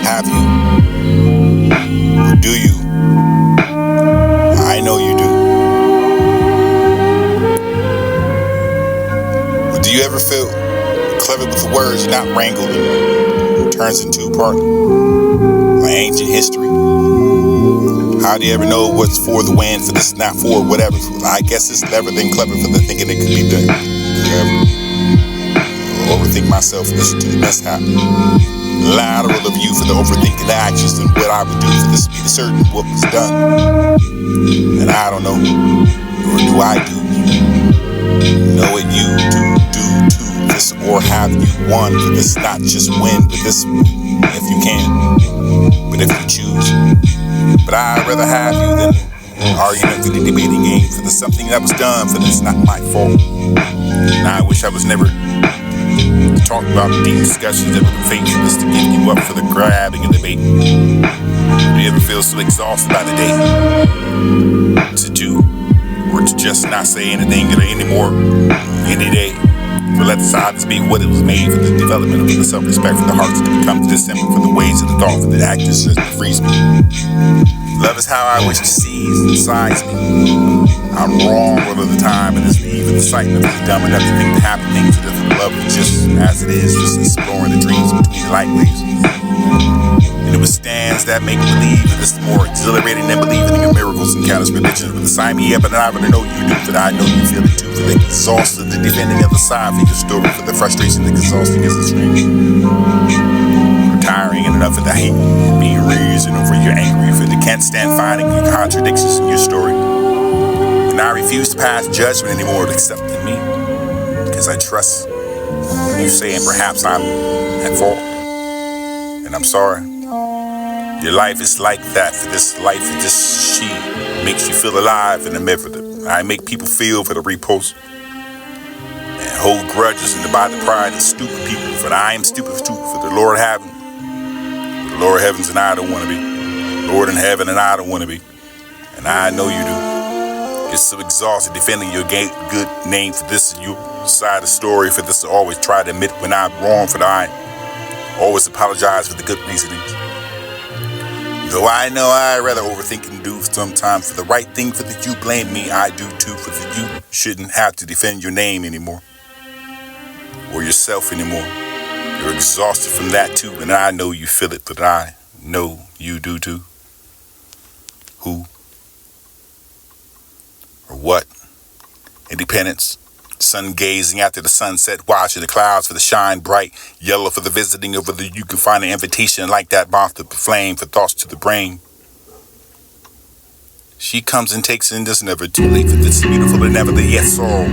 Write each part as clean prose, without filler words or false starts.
Have you? Or do you? I know you do. Or do you ever feel clever with the words you're not wrangled and turns into part like ancient history? How do you ever know what's for the win, for this, not for whatever? I guess it's never been clever for the thinking it could be done. Overthink myself, listen to the mishap. Lateral of you for the overthinking actions and what I would do for this to be the certain what was done. And I don't know, or do I do? Know what you do to this, or have you won for this? Not just win, but this, if you can, but if you choose. But I'd rather have you than an argument for the debating game for the something that was done for this, not my fault. And I wish I was never talk about deep discussions that would fate for this to give you up for the grabbing and debate. Do you ever feel so exhausted by the day to do or to just not say anything anymore any day? For let the silence be what it was made for, the development of the self-respect for the hearts to become dissembled for the ways of the thought for the actors that frees me. Love is how I wish to seize and size me. I'm wrong all of the time, and it's even the excitement is dumb enough to think the happy things that the love is just as it is, just exploring the dreams between the light waves. And it withstands that make believe that it's more exhilarating than believing in your miracles, encounters, religions with the sign me up, and I already know you do, but I know you feel it too, for the exhausted, the defending of the side for your story, for the frustration, the exhausting is the dream. Tiring and enough of the hate, being reason for your angry, for you can't stand finding your contradictions in your story. And I refuse to pass judgment anymore except in me, because I trust you saying perhaps I'm at fault, and I'm sorry. Your life is like that, for this life is just she makes you feel alive in the mirror. I make people feel for the repost and hold grudges and divide the pride of stupid people, for I am stupid too, for the Lord heaven. The Lord heavens and I don't want to be. Lord in heaven and I don't want to be. And I know you do. You're so exhausted defending your good name for this and your side of the story, for this to always try to admit when I'm wrong, for I always apologize for the good reasonings. Though I know I'd rather overthink and do sometimes for the right thing, for that you blame me, I do too, for that you shouldn't have to defend your name anymore. Or yourself anymore. You're exhausted from that too, and I know you feel it, but I know you do too. Who? Or what? Independence. Sun gazing after the sunset, watching the clouds for the shine bright, yellow for the visiting over the you can find an invitation like that moth to flame for thoughts to the brain. She comes and takes in this never too late for this beautiful and never the yet solve.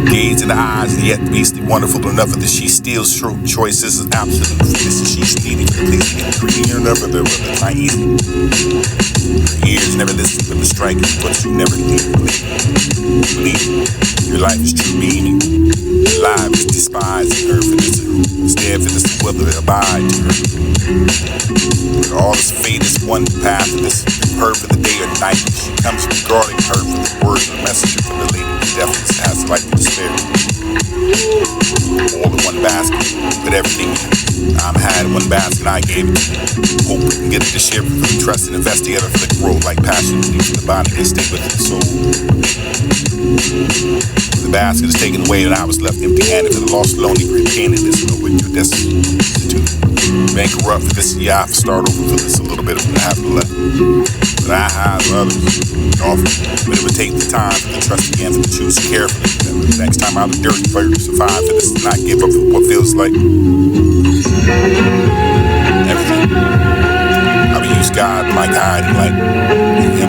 Gaze in the eyes, and yet beastly wonderful enough that she steals true choices is absolute. This is she's needing for the pleasing and creating never the not easy. Her ears never listen to the striking, but you never leave. Believe your life is true meaning. Life is despising her for this. Instead for this will abide to her. But all this fate is one path of this. Her for the day or night. She comes regarding her for the words of the messenger from the lady. Definitely has light to despair. All in one basket, but everything I'm had in one basket, I gave it. Hope we can get it to share for the trust and invest together for the growth like passion. Leave the body and stay with the soul. The basket is taken away and I was left empty-handed for the lost, lonely, pretending this no with you destitute. Bankrupt for this year, I start over for this a little bit of what I have left. But I have others offer, but it would take the time for the trust again for the choose carefully. The next time I'm dirty for you to survive for this to not give up for what feels like everything. I will use God, my guide, and like him.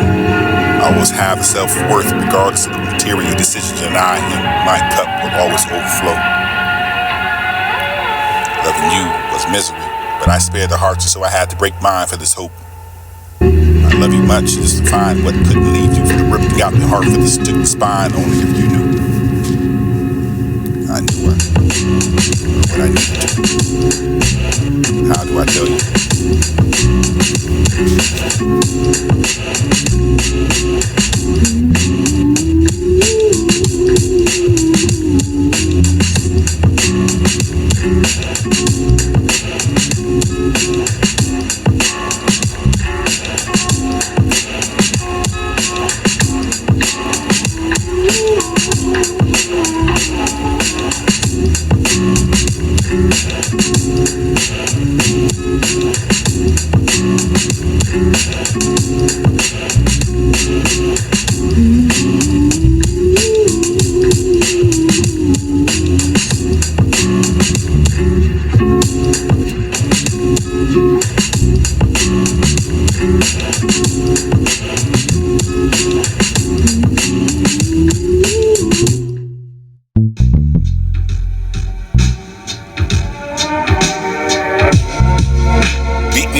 always have a self-worth regardless of the material decisions that I am. My cup will always overflow. Loving you was misery, but I spared the hearts, so I had to break mine for this hope. I love you much, just to find what couldn't leave you, for the ripping out the heart, for the stick the spine, only if you knew. I knew what I needed to. How do I tell you?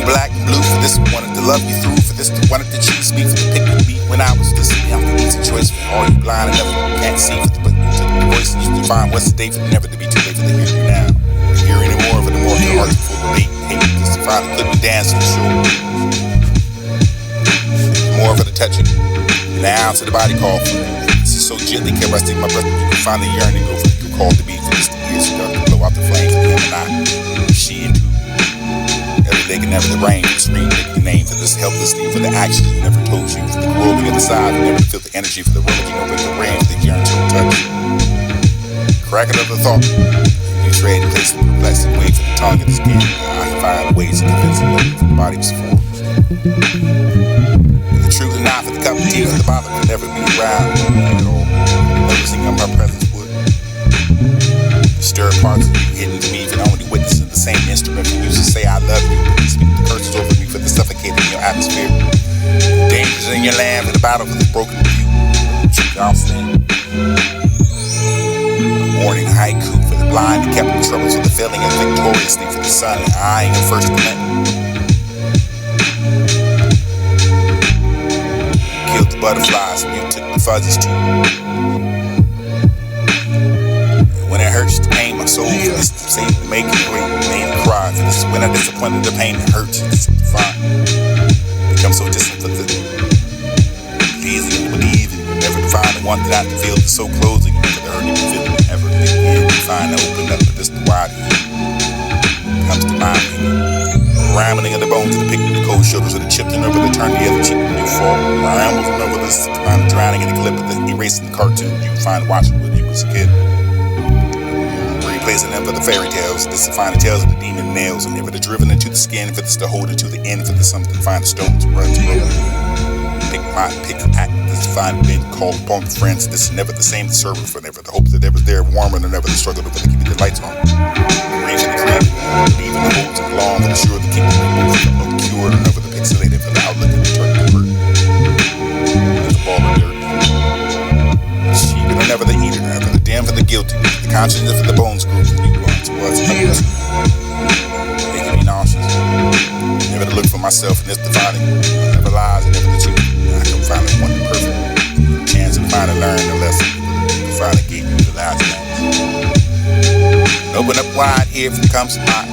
Black and blue for this, wanted to love you through for this, wanted to choose me for the pick and beat when I was this. I'm the easy choice for all you blind and never can't see for the, but you took the voice and you define what's the day for never to be too late for the here and now. Hear anymore for the more your heart's full of hate, just to finally put me dance for sure. More for the touching, now to the body call for you. This is so gently caressing my breath, you can find the yearning over you called to be for this the years ago to blow out the flame for him and I. She and two. They can never the rain, scream, make the name for this helplessly, for the actions who never told you, for the rolling of the side who never feel the energy, for the rummaging over the rain, for the guarantee touch. Cracking up the thought, you trade in place of perplexing, wait for the tongue of the skin. I can find ways to convince you that the body was for. The truth and not for the cup of tea, for the bother could never be around at all. Noticing of my presence would disturb parts of you hidden to me, even only witnessing the same instrument for you to say I love you. Speak the curses over me for the suffocating your atmosphere. Dangers in your land for the battle for the broken view. I'll stand. Warning haiku for the blind and kept in troubles for the failing and victoriously for the sun and eyeing in first command. Killed the butterflies and you took the fuzzies too. When it hurts to pain my soul for this say make it great, made me cry for this when I disappointed the pain that hurts it's fine. Become so distant for the easy and believe and never find the one that I can feel is so close and you never hurt me feeling ever again. Find to open up for this the wide comes to mind. Rambling of the bones of the picnic, the cold shoulders of the chipped and over the turn the other cheek when you fall. Rambles and over this find drowning in the clip of the erasing the cartoon you find watching when you was a kid. Replacing them for the fairy tales, this to find the tales of the demon nails, and never the driven into the skin, for this to hold it to the end, for the something to find the stones run to roll. Pick my pick act, this to find been called upon the friends, this is never the same, the servant for never, the hope that ever there warmer than never the struggle to keep the lights on. Range in the crib, even the holds and long, for the sure the keep the removed, the cured, and never the pixelated for the outlook and the turn to hurt. There's a ball of dirt. She but never the eater, never the damn for the guilty, the conscience for the bones group, and you once was making me nauseous. Never to look for myself in this dividing, never lies, never the truth. I can finally want the perfect chance to finally learn the lesson. To finally get you the last dance. Open up wide here if it comes to mind.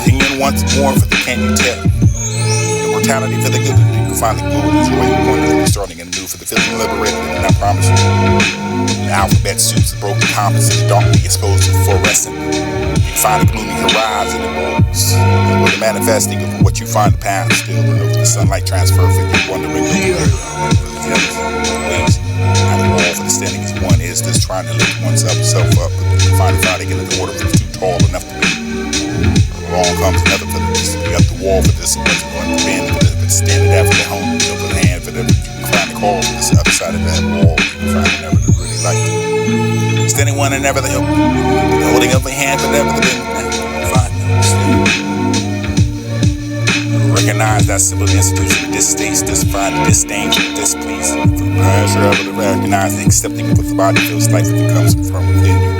Opinion once more for the can you tell. Mortality for the good, you can finally go and enjoy your wonderful starting anew for the feeling liberated, and I promise you, the alphabet suits the broken compass and the darkly exposed to fluorescent. You find a gloomy horizon and walls, or the manifesting of what you find the path still, and over the sunlight transfer for you wondering over the ways out of all for the standing as one is this trying to lift oneself up, but you find to get in the order that's too tall enough to be. Along comes another for the just to be up the wall for this, and wasn't going to bend for this, but standing there for the home, you know, for the hand for them, you can find the call for this other side of that wall, you can find it never to really like it. Standing one and never the help, the holding of a hand for never the bend, find recognize that simple institution of distaste, disfind the disdain, displease, master of it, recognizing, accepting what the body feels like if it comes from within you.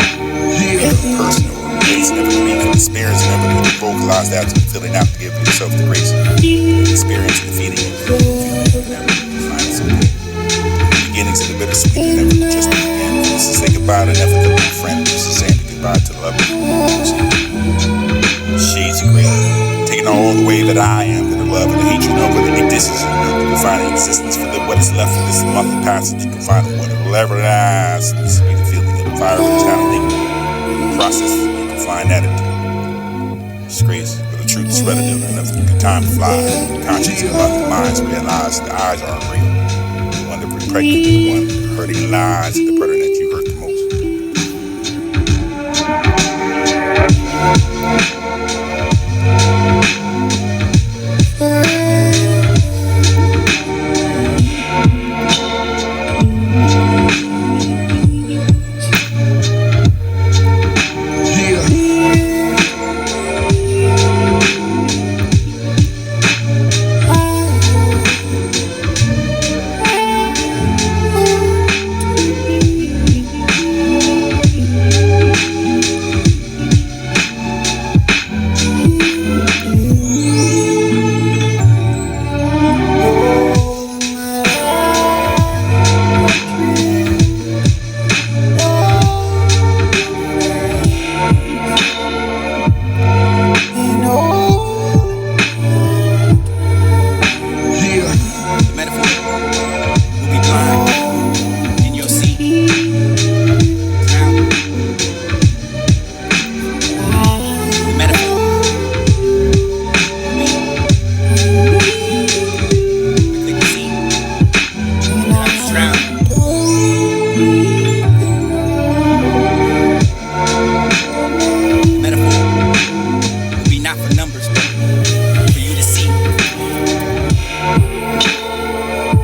Personal grace never to be for experience, never to vocalize that to feeling out to give yourself the grace. Experience the feeling and feeling never to find it so good. Beginnings of the bittersweet and never just begin. Just to say goodbye to never to be a friend. Just to say goodbye to the love. Shades of gray. Taking all the way that I am, that the love and the hatred of it, the distance, you can find existence for what is left of this monthly passage. You can find whatever it is. This be the feeling of the fire of the town thing. Process, you can find that disgrace, but the truth is relative enough. The time flies. The conscience of the minds realize the eyes aren't real. The one that pregnant, the one hurting lies, the person that you hurt the most.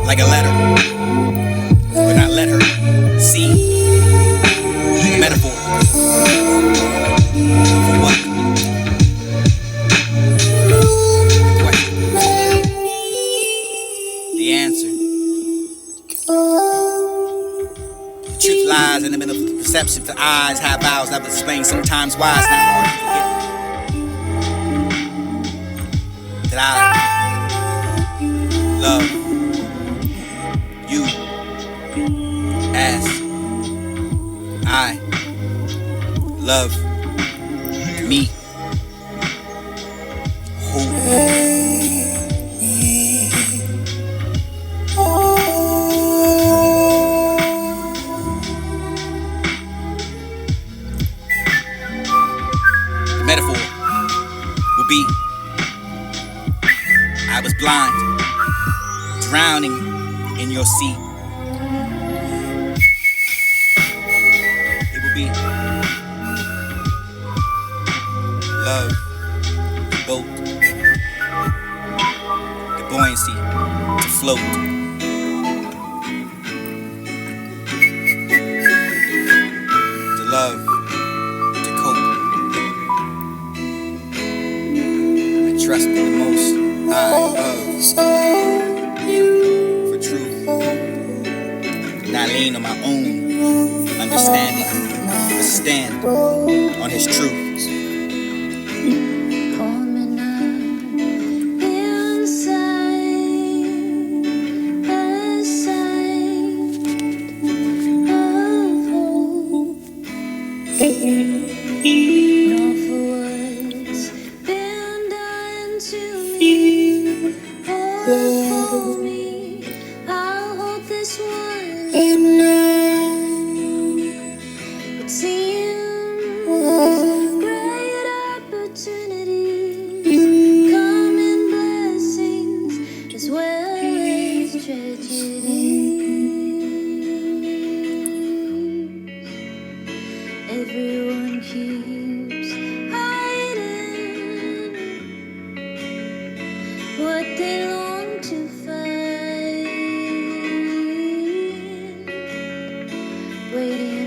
Like a letter, but not let her see the metaphor. For what? The question. The answer. The truth lies in the middle of the perception. For eyes have vows never explain. Sometimes wise, not hard to forget that I love you as I love me. The metaphor will be I was blind, drowning in your sea. It will be love, the boat, the buoyancy to float. The love to cope. I trust in the most high for truth. Not lean on my own understanding, but stand on his truth. Nor for what's been done to me or for me. I'll hold this one in love. It seems great opportunities come in blessings as well as tragedies. Everyone keeps hiding what they long to find, waiting